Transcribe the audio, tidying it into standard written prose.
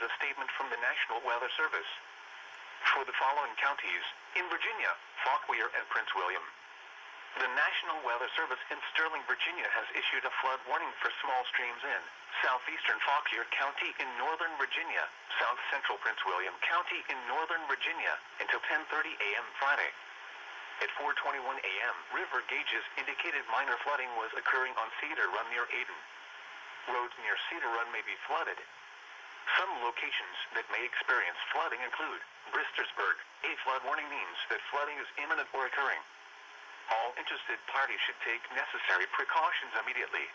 a statement from the National Weather Service. For the following counties, in Virginia, Fauquier and Prince William. The National Weather Service in Sterling, Virginia has issued a flood warning for small streams in southeastern Fauquier County in northern Virginia, south central Prince William County in northern Virginia, until 10:30 a.m. Friday. At 4:21 a.m., river gauges indicated minor flooding was occurring on Cedar Run near Ayden. Roads near Cedar Run may be flooded. Some locations that may experience flooding include Bristersburg. A flood warning means that flooding is imminent or occurring. All interested parties should take necessary precautions immediately.